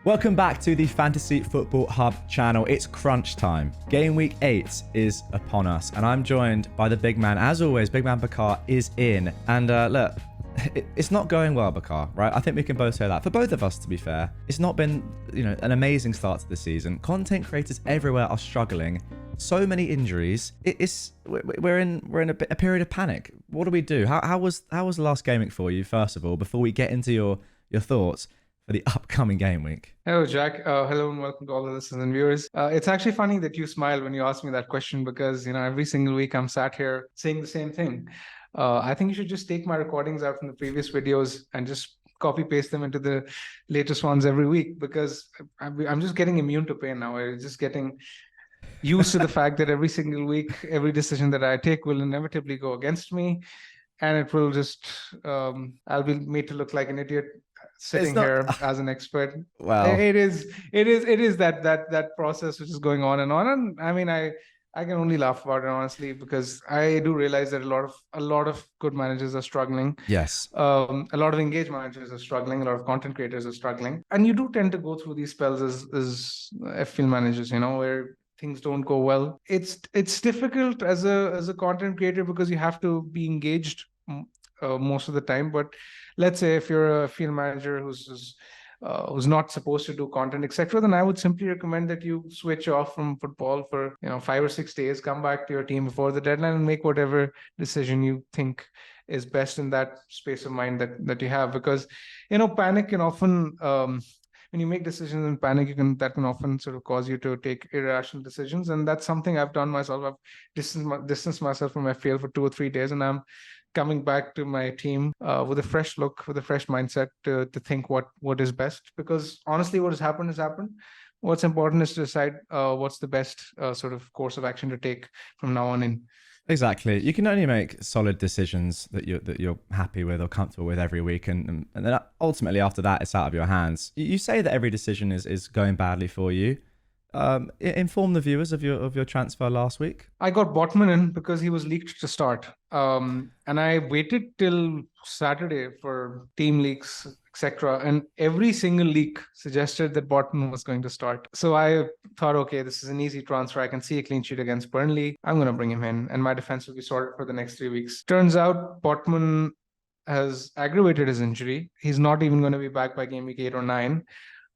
Welcome back to the Fantasy Football Hub channel. It's crunch time. Game week 8 is upon us, and I'm joined by the big man. As always, BigManBakar's is in. And look, it's not going well, Bakar, right? I think we can both say that. For both of us, to be fair, it's not been, an amazing start to the season. Content creators everywhere are struggling. So many injuries. We're in a period of panic. What do we do? How was the last game week for you, first of all, before we get into your thoughts for the upcoming game week? Hello, Jack. Hello and welcome to all the listeners and viewers. It's actually funny that you smile when you ask me that question because, every single week I'm sat here saying the same thing. I think you should just take my recordings out from the previous videos and just copy paste them into the latest ones every week because I'm just getting immune to pain now. I'm just getting used to the fact that every single week, every decision that I take will inevitably go against me. And it will just, I'll be made to look like an idiot sitting here as an expert. Wow. It is that process which is going on. And I mean, I can only laugh about it, honestly, because I do realize that a lot of good managers are struggling. Yes. A lot of engaged managers are struggling. A lot of content creators are struggling. And you do tend to go through these spells as F-field managers, where things don't go well. It's difficult as a content creator because you have to be engaged most of the time. But let's say if you're a field manager who's not supposed to do content, etc., then I would simply recommend that you switch off from football for 5 or 6 days, come back to your team before the deadline and make whatever decision you think is best in that space of mind that you have. Because panic can often when you make decisions in panic, that can often sort of cause you to take irrational decisions. And that's something I've done myself. I've distanced myself from FPL for 2 or 3 days, and I'm coming back to my team with a fresh look, with a fresh mindset to think what is best. Because honestly, what has happened has happened. What's important is to decide what's the best sort of course of action to take from now on in. Exactly. You can only make solid decisions that you're happy with or comfortable with every week, and then ultimately after that, it's out of your hands. You say that every decision is going badly for you. Inform the viewers of your transfer last week. I got Botman in because he was leaked to start, and I waited till Saturday for team leaks, etc. And every single leak suggested that Botman was going to start. So I thought, okay, this is an easy transfer. I can see a clean sheet against Burnley. I'm going to bring him in, and my defense will be sorted for the next 3 weeks. Turns out Botman has aggravated his injury. He's not even going to be back by game week 8 or 9.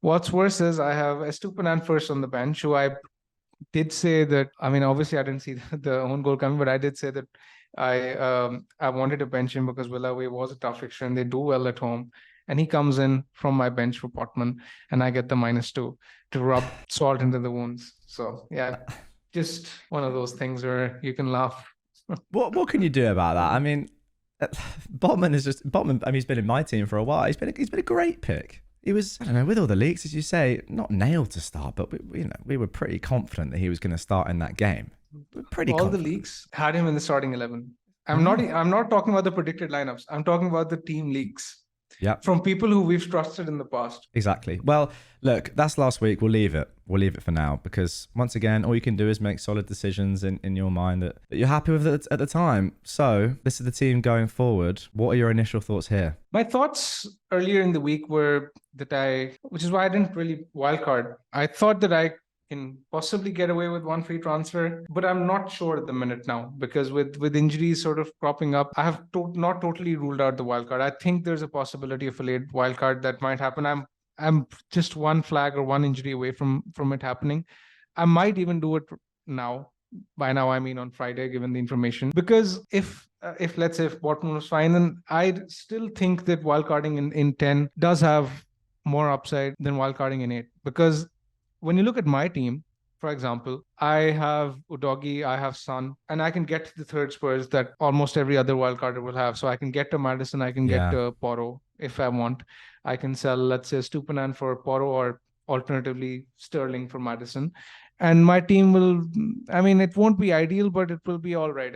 What's worse is I have Estupiñán first on the bench, who I did say that, obviously I didn't see the own goal coming, but I did say that I wanted to bench him because Villa Away was a tough fixture and they do well at home. And he comes in from my bench for Botman, and I get the -2 to rub salt into the wounds. So yeah, just one of those things where you can laugh. What can you do about that? Botman is just Botman. He's been in my team for a while. He's been a great pick. He was, I don't know, with all the leaks, as you say, not nailed to start, but we were pretty confident that he was going to start in that game. All the leaks had him in the starting 11. I'm not talking about the predicted lineups. I'm talking about the team leaks. Yeah. From people who we've trusted in the past. Exactly. Well, look, that's last week. We'll leave it. We'll leave it for now because once again, all you can do is make solid decisions in your mind that you're happy with at the time. So this is the team going forward. What are your initial thoughts here? My thoughts earlier in the week were that which is why I didn't really wildcard. I thought that I can possibly get away with one free transfer, but I'm not sure at the minute now because with injuries sort of cropping up, I have not totally ruled out the wildcard. I think there's a possibility of a late wildcard that might happen. I'm just one flag or one injury away from it happening. I might even do it now. By now, I mean on Friday, given the information. Because if let's say if Botman was fine, then I still think that wildcarding in 10 does have more upside than wildcarding in 8. Because when you look at my team, for example, I have Udogi, I have Son, and I can get to the third Spurs that almost every other wildcarder will have. So I can get to Maddison, I can get to Porro if I want. I can sell, let's say, Estupiñán for Porro or alternatively Sterling for Maddison. And my team will, it won't be ideal, but it will be all right.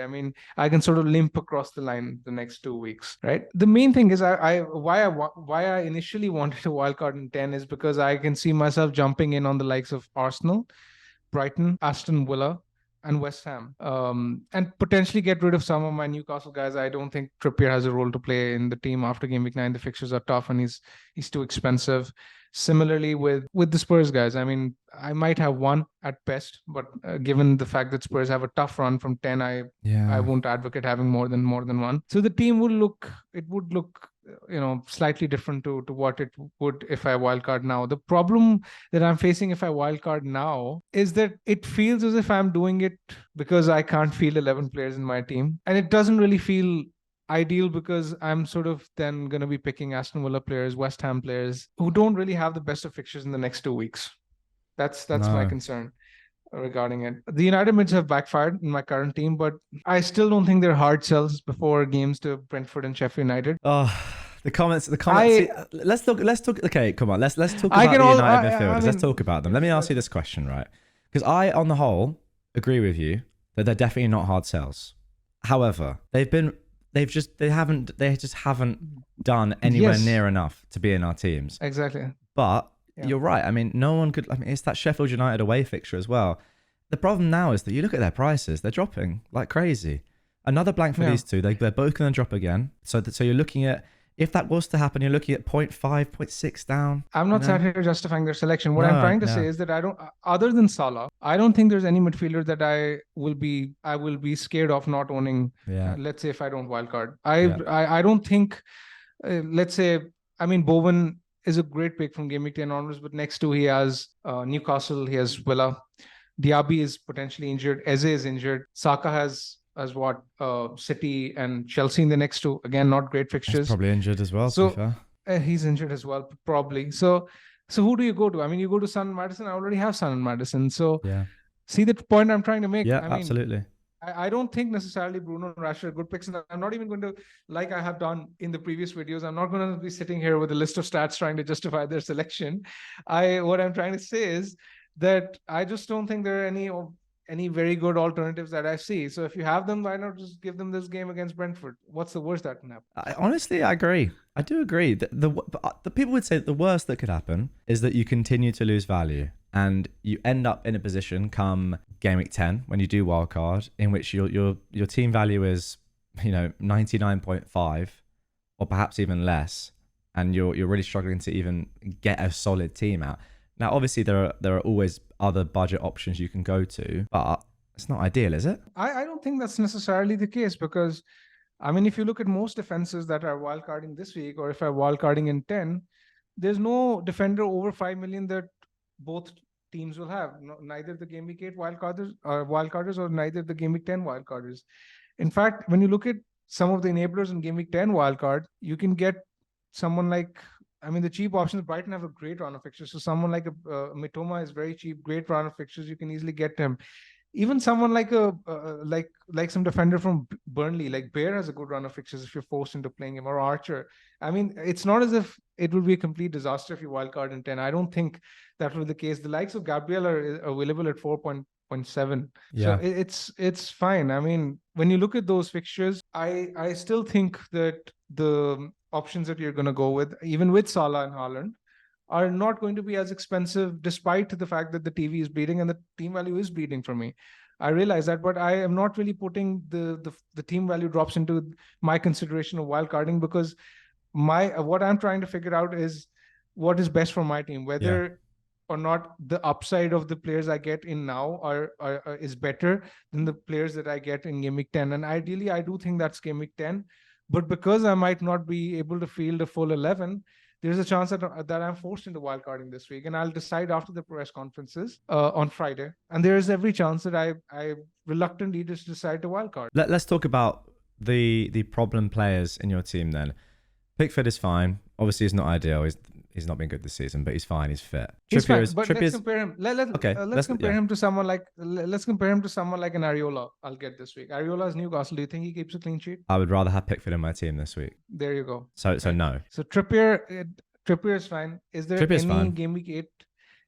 I can sort of limp across the line the next 2 weeks, right? The main thing is why I initially wanted a wildcard in 10 is because I can see myself jumping in on the likes of Arsenal, Brighton, Aston Villa, and West Ham, and potentially get rid of some of my Newcastle guys. I don't think Trippier has a role to play in the team after game week 9. The fixtures are tough and he's too expensive. Similarly with the Spurs guys, I mean, I might have one at best, but given the fact that Spurs have a tough run from 10, I won't advocate having more than one. So the team would look slightly different to what it would if I wildcard now. The problem that I'm facing if I wildcard now is that it feels as if I'm doing it because I can't field 11 players in my team, and it doesn't really feel ideal because I'm sort of then going to be picking Aston Villa players, West Ham players who don't really have the best of fixtures in the next 2 weeks. That's my concern regarding it. The United mids have backfired in my current team, but I still don't think they're hard sells before games to Brentford and Sheffield United. Oh, the comments. Let's talk. Okay, come on. Let's talk about the United midfielders. Let's talk about them. Let me ask you this question, right? Because I, on the whole, agree with you that they're definitely not hard sells. However, they just haven't done anywhere near enough to be in our teams. Exactly. But you're right. I mean, no one could. I mean, it's that Sheffield United away fixture as well. The problem now is that you look at their prices; they're dropping like crazy. Another blank for these two. They're both going to drop again. So you're looking at, if that was to happen, you're looking at 0.5, 0.6 down. I'm not sat here justifying their selection. What I'm trying to say is that I don't, other than Salah, I don't think there's any midfielder that I will be scared of not owning. Let's say if I don't wildcard, I don't think. Let's say, I mean, Bowen is a great pick from Gameweek 10 onwards, but next to he has Newcastle, he has Villa, Diaby is potentially injured, Eze is injured, Saka has what City and Chelsea in the next two. Again, not great fixtures. He's probably injured as well. So to be fair. He's injured as well, probably. So who do you go to? I mean, you go to Son and Maddison. I already have Son and Maddison. So see the point I'm trying to make. Yeah, I mean, absolutely. I don't think necessarily Bruno and Rashford are good picks. And I'm not even going to, like I have done in the previous videos, I'm not going to be sitting here with a list of stats trying to justify their selection. What I'm trying to say is that I just don't think there are any very good alternatives that I see. So if you have them, why not just give them this game against Brentford? What's the worst that can happen? Honestly, I agree. I do agree. The people would say that the worst that could happen is that you continue to lose value and you end up in a position come game week 10 when you do wildcard in which your team value is 99.5 or perhaps even less, and you're really struggling to even get a solid team out. Now, obviously, there are always other budget options you can go to, but it's not ideal, is it? I don't think that's necessarily the case because, I mean, if you look at most defenses that are wildcarding this week, or if I'm wildcarding in 10, there's no defender over 5 million that both teams will have. Neither the Game Week 8 wildcarders or neither the Game Week 10 wildcarders. In fact, when you look at some of the enablers in Game Week 10 wildcard, you can get someone like, I mean, the cheap options, Brighton have a great run of fixtures. So someone like Mitoma is very cheap, great run of fixtures. You can easily get him. Even someone like like some defender from Burnley, like Bear has a good run of fixtures if you're forced into playing him, or Archer. I mean, it's not as if it would be a complete disaster if you wildcard in 10. I don't think that will be the case. The likes of Gabriel are available at 4.7. So it's fine. I mean, when you look at those fixtures, I still think that the options that you're going to go with, even with Salah and Haaland, are not going to be as expensive, despite the fact that the TV is bleeding and the team value is bleeding for me. I realize that, but I am not really putting the team value drops into my consideration of wildcarding, because what I'm trying to figure out is what is best for my team, whether or not the upside of the players I get in now is better than the players that I get in Game Week 10. And ideally, I do think that's Game Week 10. But because I might not be able to field a full 11, there's a chance that I'm forced into wildcarding this week, and I'll decide after the press conferences on Friday. And there is every chance that I reluctantly just decide to wildcard. Let's talk about the problem players in your team then. Pickford is fine. Obviously, he's not ideal. He's not been good this season, but he's fine. He's fit. He's fine, but let's compare him. Let's compare him to someone like an Areola. I'll get this week. Areola's Newcastle. Do you think he keeps a clean sheet? I would rather have Pickford in my team this week. There you go. So no. So Trippier is fine. Is there any Game Week 8?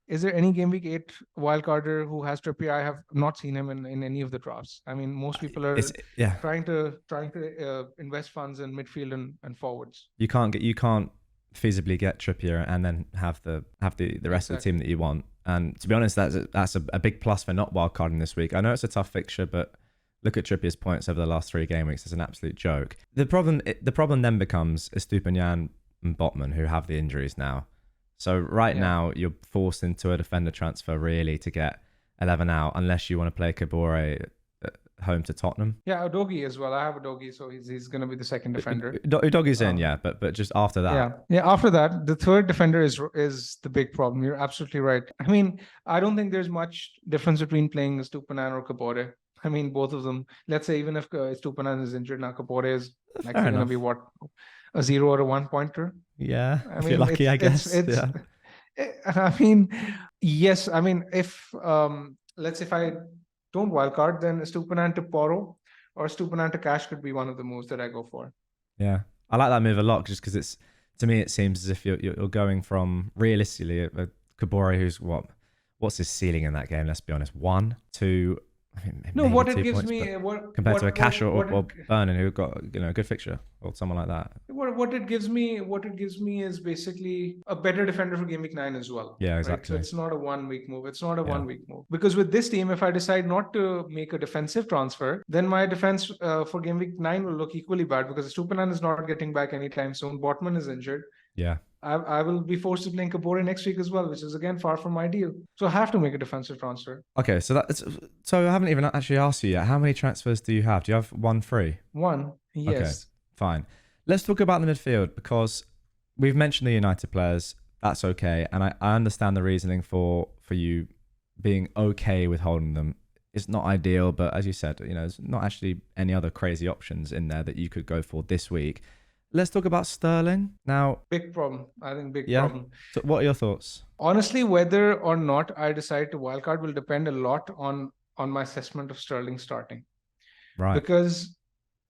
Is there any Game Week 8 wildcarder who has Trippier? I have not seen him in any of the drafts. I mean, most people are trying to invest funds in midfield and forwards. You can't feasibly get Trippier and then have the rest of the team that you want. And to be honest, that's a big plus for not wildcarding this week. I know it's a tough fixture, but look at Trippier's points over the last 3 game weeks. It's an absolute joke. The problem then becomes Estupiñán and Botman, who have the injuries now. So right now you're forced into a defender transfer really to get 11 out, unless you want to play Kabore home to Tottenham. Yeah, Udogie as well. I have Udogie, so he's going to be the second defender. Udogie's in, yeah, but just after that. Yeah. After that, the third defender is the big problem. You're absolutely right. I mean, I don't think there's much difference between playing Stupinan or Kabore. I mean, both of them. Let's say even if Stupinan is injured now, Kabore is going to be what, a 0 or a 1 pointer. Yeah, if you're lucky, I guess. Yeah. I mean, yes. I mean, if let's say if I don't wildcard, then Stupinan to Poro or Stupinan to Cash could be one of the moves that I go for. Yeah, I like that move a lot just because to me it seems as if you're going from realistically a Kabore who's what's his ceiling in that game? Let's be honest, 1, 2. No, what it gives me compared to a Cash or Vernon who got a good fixture or someone like that. What it gives me is basically a better defender for Game Week 9 as well. Yeah, exactly. Right? So it's not a 1 week move. It's not a 1 week move, because with this team, if I decide not to make a defensive transfer, then my defense for Game Week 9 will look equally bad because Stupinan is not getting back anytime soon. Botman is injured. Yeah. I will be forced to play Kabore next week as well, which is again far from ideal. So I have to make a defensive transfer. Okay, so I haven't even actually asked you yet. How many transfers do you have? Do you have 1 free? 1, yes. Okay, fine. Let's talk about the midfield because we've mentioned the United players. That's okay, and I understand the reasoning for you being okay with holding them. It's not ideal, but as you said, there's not actually any other crazy options in there that you could go for this week. Let's talk about Sterling now. Big problem. I think big problem. So what are your thoughts? Honestly, whether or not I decide to wildcard will depend a lot on my assessment of Sterling starting. Right. Because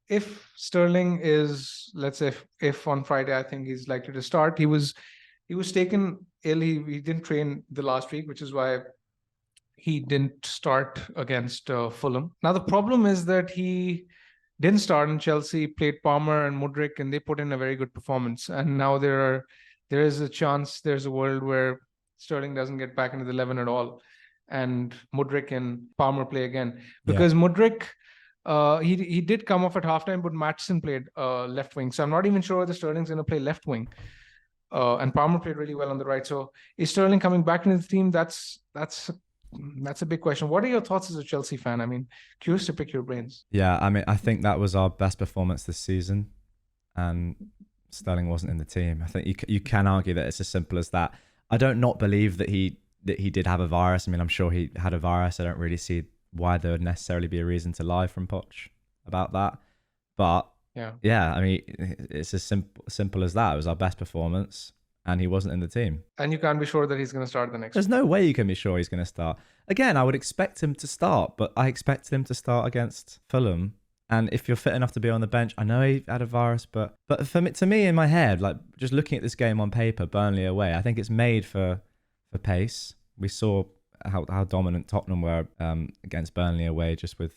if Sterling is, let's say, if on Friday I think he's likely to start, he was taken ill. He didn't train the last week, which is why he didn't start against Fulham. Now the problem is that he didn't start in Chelsea, played Palmer and Mudryk, and they put in a very good performance. And now there is a chance, there's a world where Sterling doesn't get back into the 11 at all, and Mudryk and Palmer play again. Because Mudryk, he did come off at halftime, but Maatsen played left wing. So I'm not even sure whether Sterling's going to play left wing. And Palmer played really well on the right. So is Sterling coming back into the team? That's a big question. What are your thoughts as a Chelsea fan? I mean, curious to pick your brains. Yeah, I mean, I think that was our best performance this season, and Sterling wasn't in the team. I think you can argue that it's as simple as that. I don't not believe that he did have a virus. I mean, I'm sure he had a virus. I don't really see why there would necessarily be a reason to lie from Poch about that. But yeah, I mean, it's as simple as that. It was our best performance, and he wasn't in the team. And you can't be sure that he's going to start the next There's no way you can be sure he's going to start. Again, I would expect him to start, but I expected him to start against Fulham. And if you're fit enough to be on the bench, I know he had a virus, but to me, in my head, like just looking at this game on paper, Burnley away, I think it's made for pace. We saw how dominant Tottenham were against Burnley away, just with,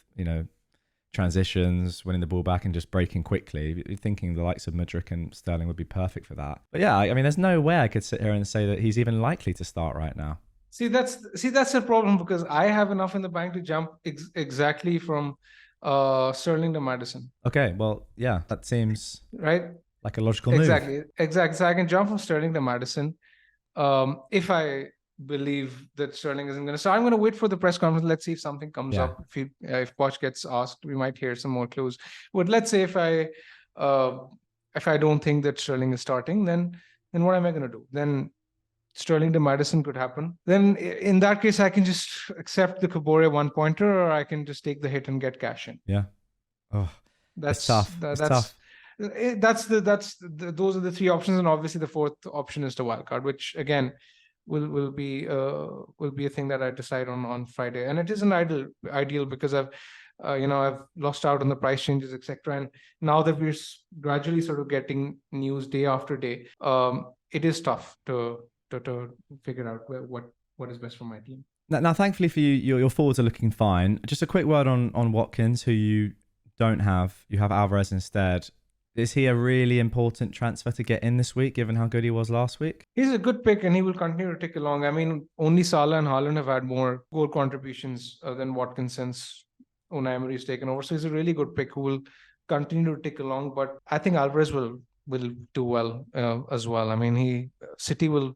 transitions, winning the ball back and just breaking quickly. You're thinking the likes of Mudryk and Sterling would be perfect for that. But yeah, I mean, there's no way I could sit here and say that he's even likely to start right now. See, that's the problem, because I have enough in the bank to jump exactly from Sterling to Maddison. Okay, well, yeah, that seems right like a logical move. Exactly. So I can jump from Sterling to Maddison. If I believe that Sterling isn't going to start, I'm going to wait for the press conference. Let's see if something comes up. If Poch gets asked, we might hear some more clues. But let's say if I don't think that Sterling is starting, then what am I going to do? Then Sterling to Maddison could happen. Then in that case, I can just accept the Kabore 1 pointer, or I can just take the hit and get cash in. Yeah. Oh, that's tough. That's tough. Those are the 3 options, and obviously the 4th option is the wildcard, which again will be a thing that I decide on Friday. And it isn't ideal because I've lost out on the price changes, etc. And now that we're gradually sort of getting news day after day, it is tough to figure out what is best for my team. Now, thankfully for you, your forwards are looking fine. Just a quick word on Watkins, who you don't have. You have Alvarez instead. Is he a really important transfer to get in this week, given how good he was last week? He's a good pick, and he will continue to tick along. I mean, only Salah and Haaland have had more goal contributions than Watkins since Unai Emery's taken over. So he's a really good pick who will continue to tick along. But I think Alvarez will will do well as well. I mean,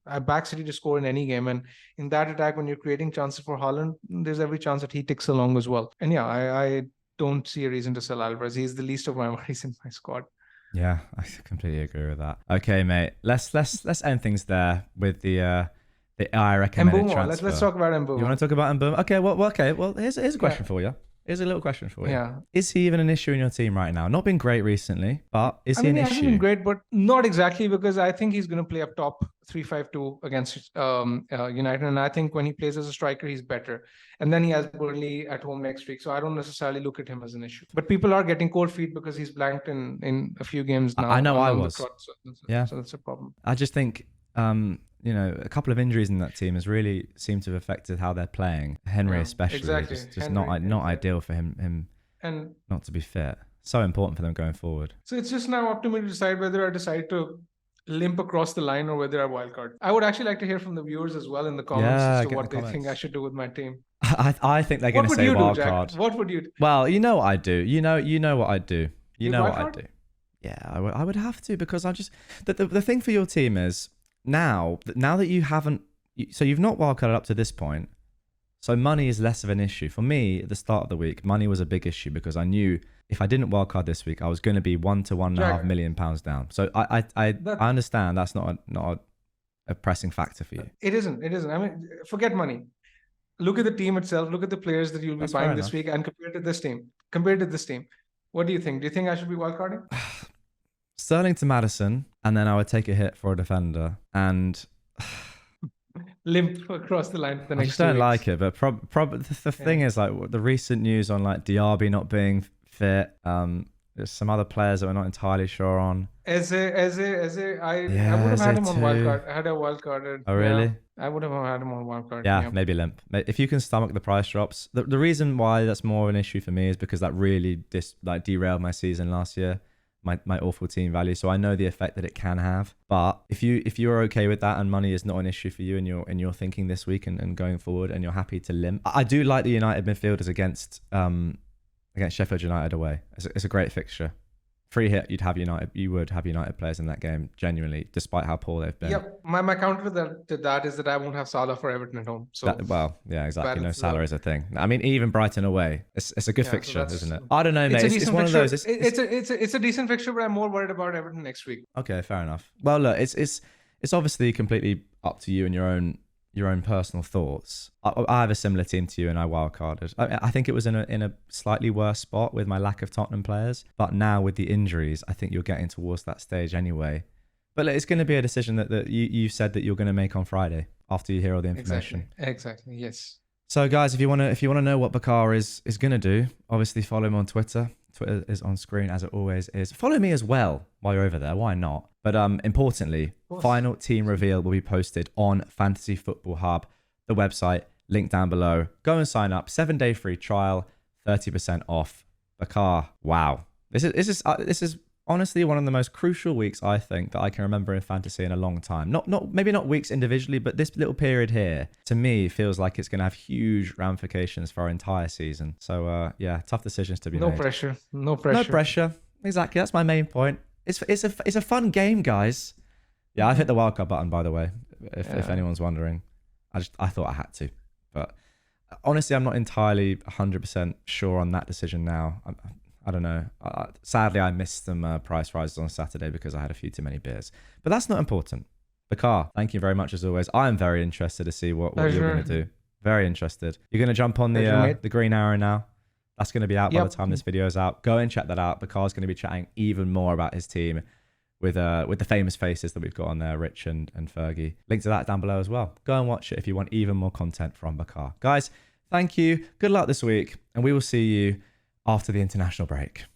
I back City to score in any game, and in that attack, when you're creating chances for Haaland, there's every chance that he ticks along as well. And yeah, I don't see a reason to sell Alvarez. He's the least of my worries in my squad. Yeah, I completely agree with that. Okay, mate. Let's end things there with the I recommended transfer. Let's talk about Mbeumo. You want to talk about Mbeumo? Okay, well, here's a question for you. Here's a little question for you. Yeah. Is he even an issue in your team right now? Not been great recently, but is he an issue? He hasn't been great, but not exactly, because I think he's going to play up top 3-5-2 against United. And I think when he plays as a striker, he's better. And then he has Burnley at home next week. So I don't necessarily look at him as an issue. But people are getting cold feet because he's blanked in a few games now. I know I was. So that's a problem. I just think... a couple of injuries in that team has really seemed to have affected how they're playing. Henry especially, just Henry, not ideal for him and not to be fit. So important for them going forward. So it's just now up to me to decide whether I decide to limp across the line or whether I wildcard. I would actually like to hear from the viewers as well in the comments as to what they think I should do with my team. I think they're going to say wildcard. What would you do? Well, you know what I do. You know what I do. You know what I do. Yeah, I would have to, because I just the thing for your team is now that you haven't, so you've not wildcarded up to this point, so money is less of an issue. For me, at the start of the week, money was a big issue because I knew if I didn't wildcard this week, I was going to be £1 to £1.5 million down. So I understand that's not a pressing factor for you. It isn't. I mean, forget money. Look at the team itself. Look at the players that you'll be buying this week and compare it to this team. What do you think? Do you think I should be wildcarding? Sterling to Maddison, and then I would take a hit for a defender and limp across the line for the next 2 weeks. I just don't like it, but the thing is, like, the recent news on like Diaby not being fit, there's some other players that we're not entirely sure on. I would have had him on wildcard. I had a wildcard. Oh really? Yeah, I would have had him on wildcard. Yeah, maybe limp. If you can stomach the price drops. The reason why that's more of an issue for me is because that really derailed my season last year. My awful team value, so I know the effect that it can have. But if you're okay with that and money is not an issue for you in your thinking this week and going forward, and you're happy to limp, I do like the United midfielders against Sheffield United away. It's a great fixture. Free hit, you would have United players in that game, genuinely, despite how poor they've been. Yep. My counter to that is that I won't have Salah for Everton at home. So yeah, exactly. No, Salah is a thing. I mean, even Brighton away, it's a good fixture, isn't it? I don't know, mate. It's one fixture. Of those. It's a decent fixture, but I'm more worried about Everton next week. Okay, fair enough. Well, look, it's obviously completely up to you and your own personal thoughts. I have a similar team to you, and I wildcarded. I think it was in a slightly worse spot with my lack of Tottenham players, but now with the injuries, I think you're getting towards that stage anyway. But it's going to be a decision that you said that you're going to make on Friday after you hear all the information. Exactly. Yes. So guys, if you want to know what Bakar is going to do, obviously follow him on Twitter. Twitter is on screen as it always is. Follow me as well while you're over there. Why not? But importantly, final team reveal will be posted on Fantasy Football Hub, the website, link down below. Go and sign up. 7-day free trial, 30% off. Bakar, wow. This is honestly one of the most crucial weeks, I think, that I can remember in fantasy in a long time. Maybe not weeks individually, but this little period here, to me, feels like it's going to have huge ramifications for our entire season. So yeah, tough decisions to be made. No pressure. Exactly. That's my main point. It's a fun game, guys. Yeah, I've hit the wildcard button, by the way, if anyone's wondering. I thought I had to, but honestly, I'm not entirely 100% sure on that decision now. I don't know. Sadly, I missed some price rises on Saturday because I had a few too many beers. But that's not important. Bakar, thank you very much as always. I am very interested to see what you're going to do. Very interested. You're going to jump on the green arrow now. That's going to be out by the time this video is out. Go and check that out. Bakar's going to be chatting even more about his team with the famous faces that we've got on there, Rich and Fergie. Link to that down below as well. Go and watch it if you want even more content from Bakar. Guys, thank you. Good luck this week, and we will see you after the international break.